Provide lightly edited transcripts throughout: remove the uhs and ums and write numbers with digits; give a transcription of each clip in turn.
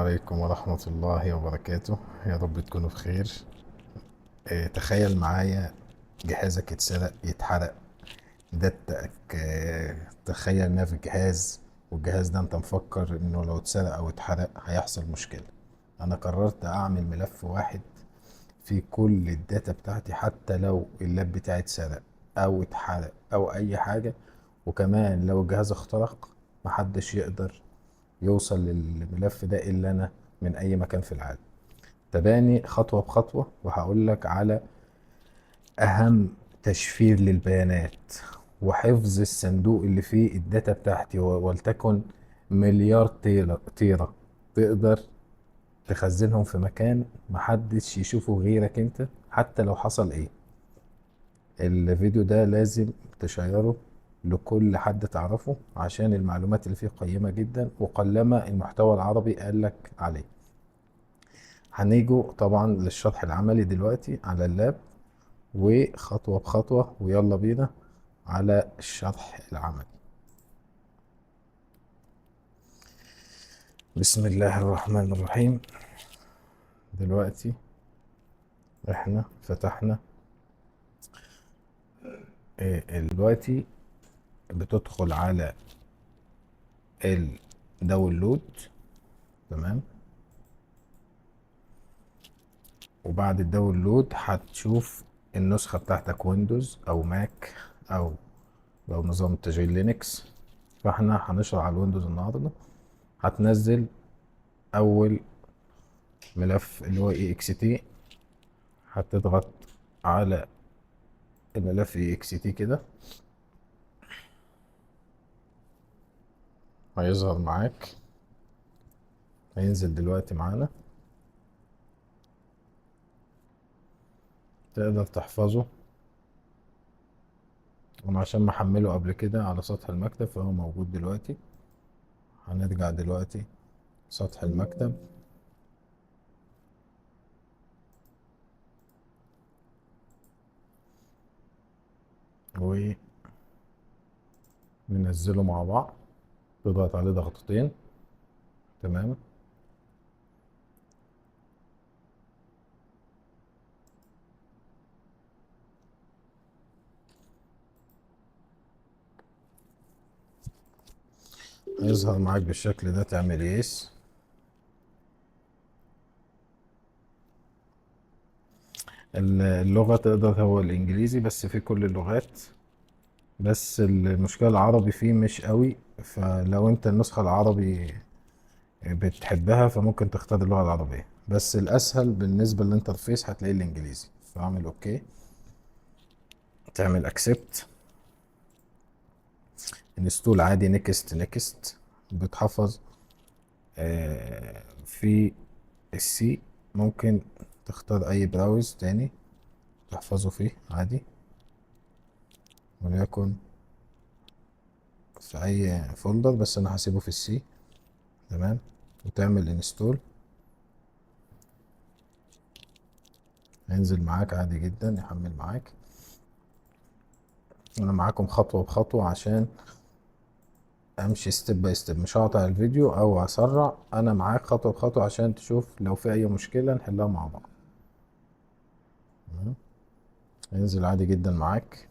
عليكم ورحمة الله وبركاته. يا رب تكونوا بخير. تخيل معايا جهازك يتسرق يتحرق. دتك تخيل انها في الجهاز، والجهاز ده انت مفكر انه لو اتسرق او اتحرق هيحصل مشكلة. انا قررت اعمل ملف واحد فيه كل الداتا بتاعتي، حتى لو اللاب بتاعي اتسرق او اتحرق او اي حاجة. وكمان لو الجهاز اخترق محدش يقدر يوصل للملف ده الا انا، من اي مكان في العالم. تابعني خطوة بخطوة وهقول لك على أهم تشفير للبيانات وحفظ الصندوق اللي فيه الداتا بتاعتي، ولتكن مليار تيرة. تقدر تخزنهم في مكان محدش يشوفه غيرك انت، حتى لو حصل ايه. الفيديو ده لازم تشيره لكل حد تعرفه، عشان المعلومات اللي فيه قيمة جدا، وقلما المحتوى العربي قالك عليه. هنيجوا طبعا للشرح العملي دلوقتي على اللاب، وخطوة بخطوة، ويلا بينا على الشرح العملي. بسم الله الرحمن الرحيم. دلوقتي احنا فتحنا دلوقتي بتدخل على الداونلود. تمام. وبعد الداونلود هتشوف النسخة بتاعتك ويندوز او ماك، او لو نظام تشغيل لينكس. فاحنا هنشرح على الويندوز النهارده. هتنزل اول ملف اللي هو اي اكس تي. هتضغط على الملف اي اكس تي كده، هيظهر معاك، هينزل دلوقتي معانا. تقدر تحفظه. انا عشان محمله قبل كده على سطح المكتب فهو موجود دلوقتي. هنرجع دلوقتي سطح المكتب، وننزله مع بعض. تضغط عليه ضغطتين. تمام. هيظهر معاك بالشكل ده، تعمل يس. اللغة تقدر هو الانجليزي بس في كل اللغات، بس المشكلة العربي فيه مش قوي. فلو انت النسخة العربي بتحبها فممكن تختار اللغة العربية، بس الأسهل بالنسبة للانترفيس هتلاقي الإنجليزي. فاعمل أوكي، تعمل أكسبت، انستول عادي، نيكست نيكست. بتحفظ في السي. ممكن تختار أي براوز تاني تحفظه فيه عادي، وليكن في أي فولدر، بس أنا هسيبه في السي. تمام. وتعمل انستول، هينزل معاك عادي جدا، يحمل معاك. أنا معاكم خطوة بخطوة عشان امشي ستيب باي ستيب، مش هقطع الفيديو او اسرع. انا معاك خطوه بخطوه عشان تشوف لو في اي مشكله نحلها مع بعض. تمام؟ هينزل عادي جدا معاك.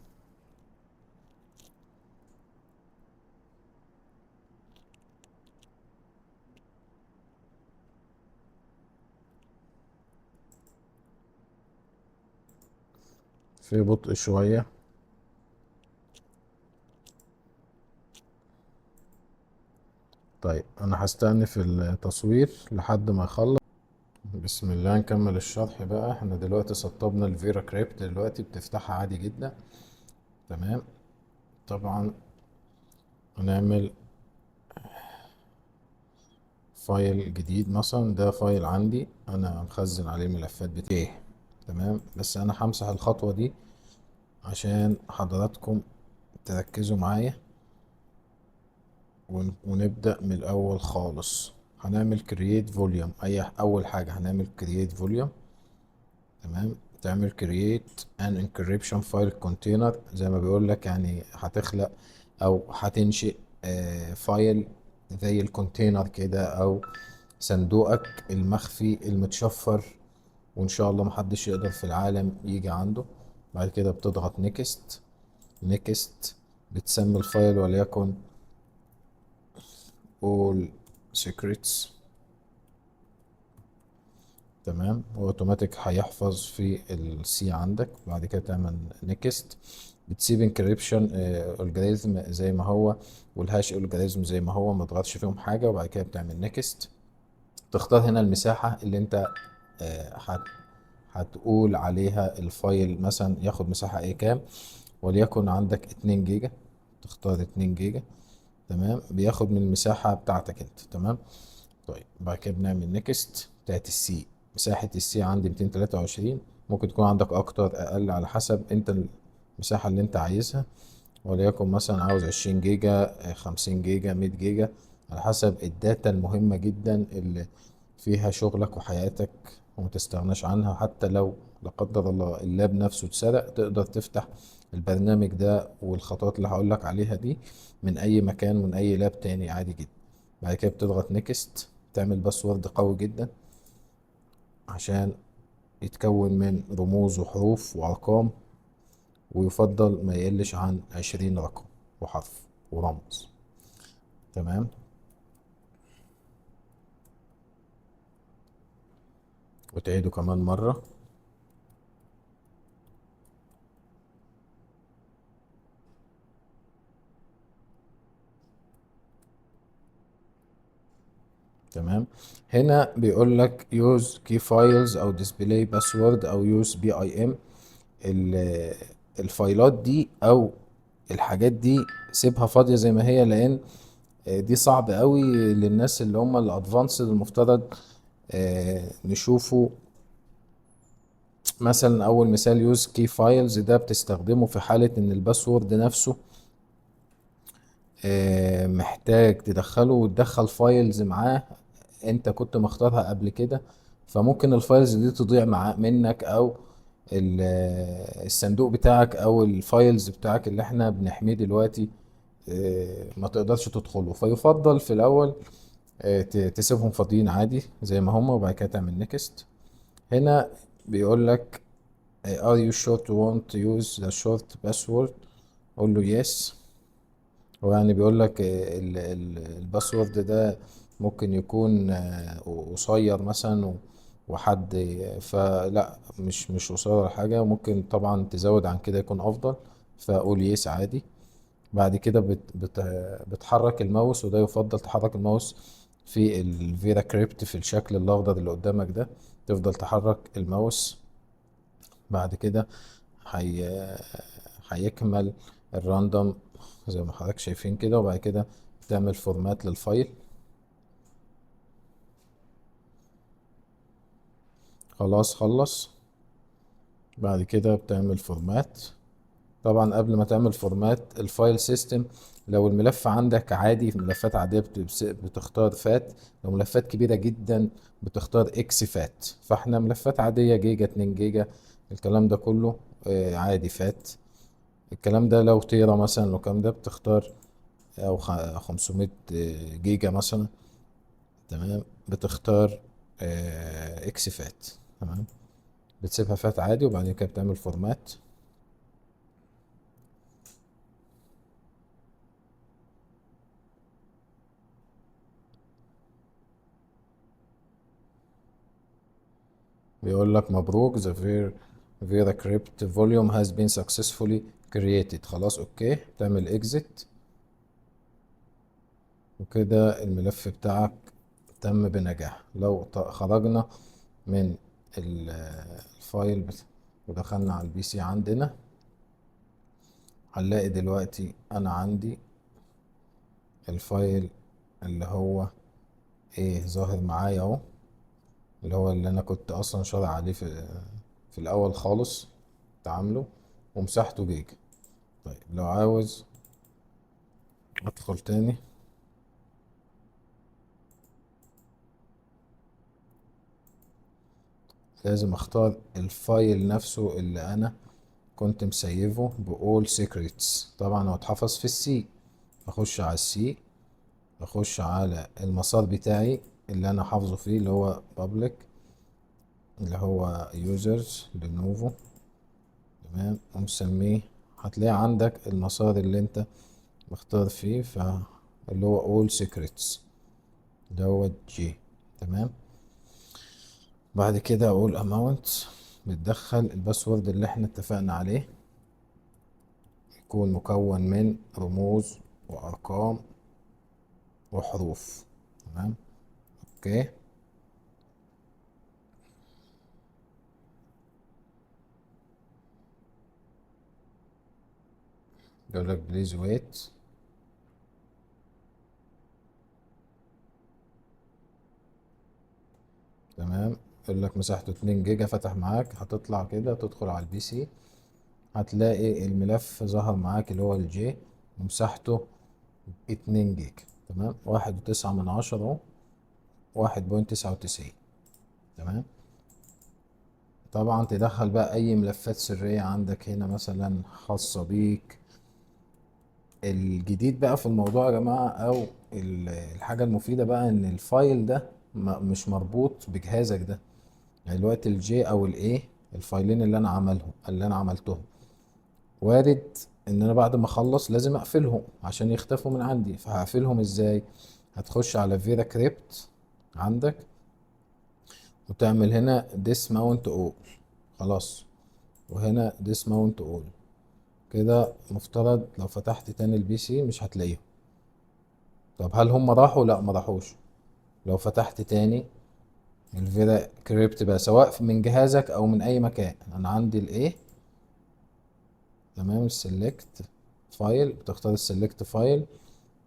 في بطء شويه. طيب انا هستأنف التصوير لحد ما يخلص. بسم الله، نكمل الشرح بقى. احنا دلوقتي سطبنا الفيرا كريبت، دلوقتي بتفتحها عادي جدا. تمام. طبعا هنعمل فايل جديد، مثلا ده فايل عندي انا مخزن عليه الملفات بتاعي. تمام. بس انا همسح الخطوة دي عشان حضراتكم تركزوا معايا، ونبدأ من الأول خالص. هنعمل create volume. أول حاجة هنعمل create volume. تمام. تعمل create an encryption file container، زي ما بيقول لك يعني هتخلق أو هتنشئ فايل زي الكونتينر كده، أو صندوقك المخفي المتشفر، وان شاء الله محدش يقدر في العالم يجي عنده. بعد كده بتضغط نيكست. نيكست، بتسمي الفايل وليكن all secrets. تمام، واوتوماتيك هيحفظ في السي عندك. بعد كده تعمل نيكست، بتسيب انكريبشن الجوريزم زي ما هو، والهاش الجوريزم زي ما هو، ما تغيرش فيهم حاجه. وبعد كده بتعمل نيكست. تختار هنا المساحه اللي انت هتقول عليها الفايل مثلا ياخد مساحه ايه كام، وليكن عندك 2 جيجا. تختار 2 جيجا. تمام، بياخد من المساحه بتاعتك انت. تمام. طيب بعد كده بنعمل نيكست بتاعت السي. مساحة السي عندي 223. ممكن تكون عندك أكتر أقل على حسب أنت المساحة اللي أنت عايزها. وليكن مثلا عاوز 20 جيجا، 50 جيجا، 100 جيجا، على حسب الداتا المهمة جدا اللي فيها شغلك وحياتك ومتستغناش عنها. حتى لو لا قدر الله اللاب نفسه اتسرق، تقدر تفتح البرنامج ده والخطوات اللي هقولك عليها دي من أي مكان، من أي لاب تاني عادي جدا. بعد كده بتضغط نيكست، تعمل باسورد قوي جدا عشان يتكون من رموز وحروف وأرقام، ويفضل ما يقلش عن 20 رقم وحرف ورمز. تمام. وتعيده كمان مرة. تمام. هنا بيقول لك يوز كي فايلز او ديسبلاي باسورد او يوز بي اي ام. الفايلات دي او الحاجات دي سيبها فاضية زي ما هي، لان دي صعب قوي للناس اللي هم الادفانسد. المفترض نشوفه مثلا. اول مثال يوز كي فايلز ده بتستخدمه في حالة ان الباسورد نفسه محتاج تدخله وتدخل فايلز معاه انت كنت مختارها قبل كده. فممكن الفايلز دي تضيع مع منك، او الصندوق بتاعك او الفايلز بتاعك اللي احنا بنحميه دلوقتي ما تقدرش تدخله. فيفضل في الاول تسيبهم فاضيين عادي زي ما هم، وبعد كده تعمل نيكست. هنا بيقول لك are you sure to want to use the short password. قول له yes. هو يعني بيقول لك الباسورد ده ممكن يكون قصير مثلا وحد فلا، مش قصير ولا حاجة. ممكن طبعا تزود عن كده يكون أفضل، فقول يس عادي. بعد كده بتحرك الماوس، وده يفضل تحرك الماوس في الفيرا كريبت في الشكل الأخضر اللي قدامك ده. تفضل تحرك الماوس. بعد كده هي هيكمل الراندوم زي ما حضرتك شايفين كده. وبعد كده تعمل فورمات للفايل. خلاص خلص. بعد كده بتعمل فورمات. طبعا قبل ما تعمل فورمات الفايل سيستم، لو الملف عندك عادي ملفات عادية بتختار فات. لو ملفات كبيرة جدا بتختار اكس فات. فاحنا ملفات عادية جيجا، 2 جيجا، الكلام ده كله عادي فات. الكلام ده لو تيرا مثلا، لو الكلام ده بتختار، او 500 جيجا مثلا. تمام، بتختار اكس فات. تمام، بتسيبها فات عادي. وبعدين كده بتعمل فورمات. بيقول لك مبروك the Vera crypt volume has been successfully created. خلاص اوكي، تعمل exit. وكده الملف بتاعك تم بنجاح. لو خرجنا من الفايل ودخلنا على البي سي عندنا، هنلاقي دلوقتي انا عندي الفايل اللي هو ايه ظاهر معايا اهو، اللي هو اللي انا كنت اصلا شارع عليه في الاول خالص تعامله، ومساحته جيجا. طيب لو عاوز ادخل تاني، لازم اختار الفايل نفسه اللي انا كنت مسيفه بأول سيكريتس. طبعا هو اتحفظ في السي. اخش على السي، اخش على المسار بتاعي اللي انا حافظه فيه اللي هو public، اللي هو users لينوفو. تمام، ومسميه، هتلاقي عندك المسار اللي انت مختار فيه، اللي هو all secrets، اللي هو G. تمام. بعد كده اقول amount، بتدخل الباسورد اللي احنا اتفقنا عليه، يكون مكون من رموز وارقام وحروف. تمام. اوكي. يقول لك بليز ويت. تمام. يقول لك مساحته 2 جيجا، فتح معاك، هتطلع كده تدخل على البي سي، هتلاقي الملف ظهر معاك اللي هو الجي، ومساحته 2 جيجا. تمام، 1.9 اهو، 1.99. تمام. طبعا تدخل بقى اي ملفات سرية عندك هنا مثلا خاصة بيك. الجديد بقى في الموضوع يا جماعة، او الحاجة المفيدة بقى، ان الفايل ده مش مربوط بجهازك ده. يعني دلوقتي الجي او الايه، الفايلين اللي انا عملتهم، وارد ان انا بعد ما اخلص لازم اقفلهم عشان يختفوا من عندي. فهقفلهم ازاي؟ هتخش على فيرا كريبت عندك، وتعمل هنا dismount all. خلاص. وهنا dismount all. كده مفترض لو فتحت تاني البي سي مش هتلاقيهم. طب هل هم راحوا؟ لا، ما راحوش. لو فتحت تاني الفيرا كريبت بقى، سواء من جهازك او من اي مكان، انا عندي الايه. تمام. السلكت فايل، بتختار السلكت فايل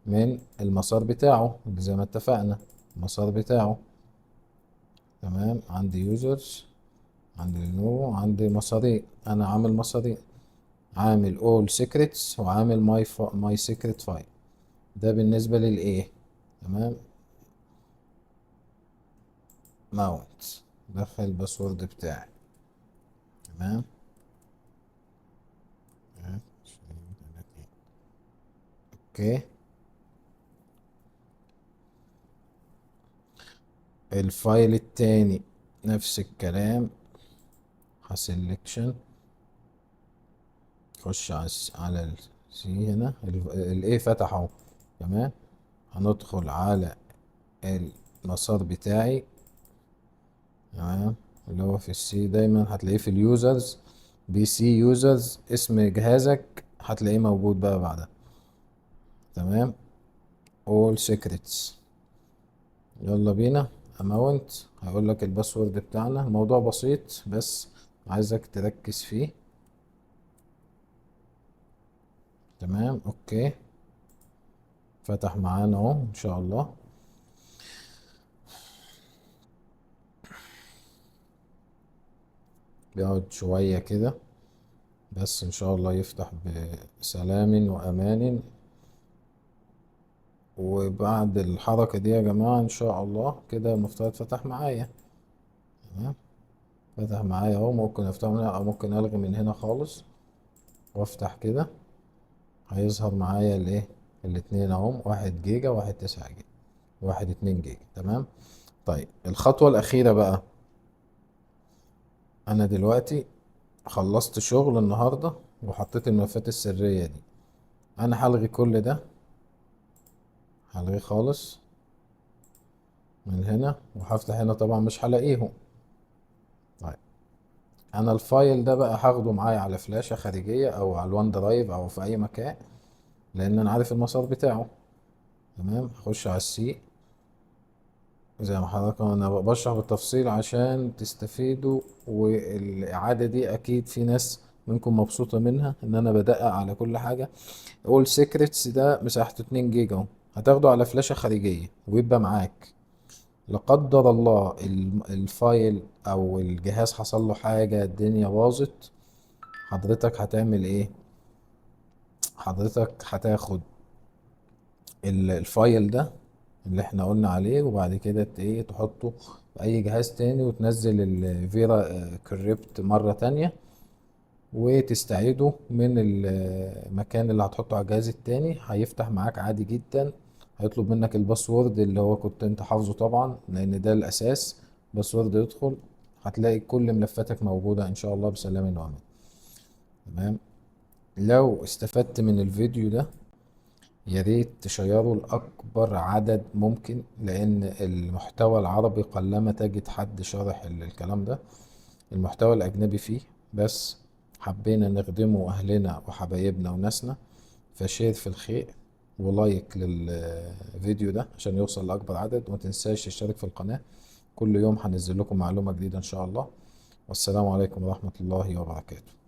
من المسار بتاعه زي ما اتفقنا، المسار بتاعه. تمام. عندي يوزرز، عندي لينوفو، عندي مسارين، انا عامل مسارين، عامل all secrets وعامل my secret file. ده بالنسبة للايه. تمام. mount، دخل الباسورد بتاعي. تمام. اوكي. الفايل التاني نفس الكلام، هسلكشن، خش على السي هنا، الايه فتح اهو. تمام. هندخل على المسار بتاعي. تمام. اللي هو في السي دايما هتلاقيه في اليوزرز، بي سي يوزرز، اسم جهازك هتلاقيه موجود بقى بعدها. تمام. all secrets. يلا بينا. اماونت، هيقول لك الباسورد بتاعنا. الموضوع بسيط بس عايزك تركز فيه. تمام. اوكي. فتح معانا اهو ان شاء الله. بيقعد شوية كده بس ان شاء الله يفتح بسلام وامان. وبعد الحركة دي يا جماعة ان شاء الله كده المفترض فتح معايا. تمام. فتح معايا اهو. ممكن افتحه من هنا او ممكن الغي من هنا خالص وافتح كده. هيظهر معايا الايه، الاتنين اهم، 1 جيجا 1.9 جيجا، 1.2 جيجا. تمام. طيب الخطوة الأخيرة بقى، أنا دلوقتي خلصت شغل النهاردة وحطيت الملفات السرية دي. أنا هلغي كل ده، هلغيه خالص من هنا، وهفتح هنا طبعا مش هلاقيهم. طيب أنا الفايل ده بقى هاخده معايا على فلاشة خارجية أو على الوان درايف أو في أي مكان، لأن أنا عارف المسار بتاعه. تمام. هخش على السي زي ما حضرتك، انا بشرح بالتفصيل عشان تستفيدوا، والاعادة دي اكيد في ناس منكم مبسوطة منها ان انا بدقق على كل حاجة. اول سيكريتس ده مساحته 2 جيجا اهو، هتاخده على فلاشة خارجية ويبقى معاك. لا قدر الله الفايل او الجهاز حصل له حاجة، الدنيا باظت، حضرتك هتعمل ايه؟ حضرتك هتاخد الفايل ده اللي احنا قلنا عليه، وبعد كده ايه تحطه في اي جهاز تاني، وتنزل الفيرا كريبت مرة تانية، وتستعيده من المكان اللي هتحطه على الجهاز التاني، هيفتح معاك عادي جدا. هيطلب منك الباسورد اللي هو كنت انت حافظه طبعا، لان ده الاساس. باسورد يدخل، هتلاقي كل ملفاتك موجودة ان شاء الله بسلام وأمان. تمام. لو استفدت من الفيديو ده يا ريت تشيره لأكبر عدد ممكن، لأن المحتوى العربي قلما تجد حد شارح الكلام ده. المحتوى الأجنبي فيه، بس حبينا نخدمه أهلنا وحبايبنا وناسنا. فشير في الخير ولايك للفيديو ده عشان يوصل لأكبر عدد، وما تنساش تشترك في القناة. كل يوم هنزل لكم معلومة جديدة إن شاء الله. والسلام عليكم ورحمة الله وبركاته.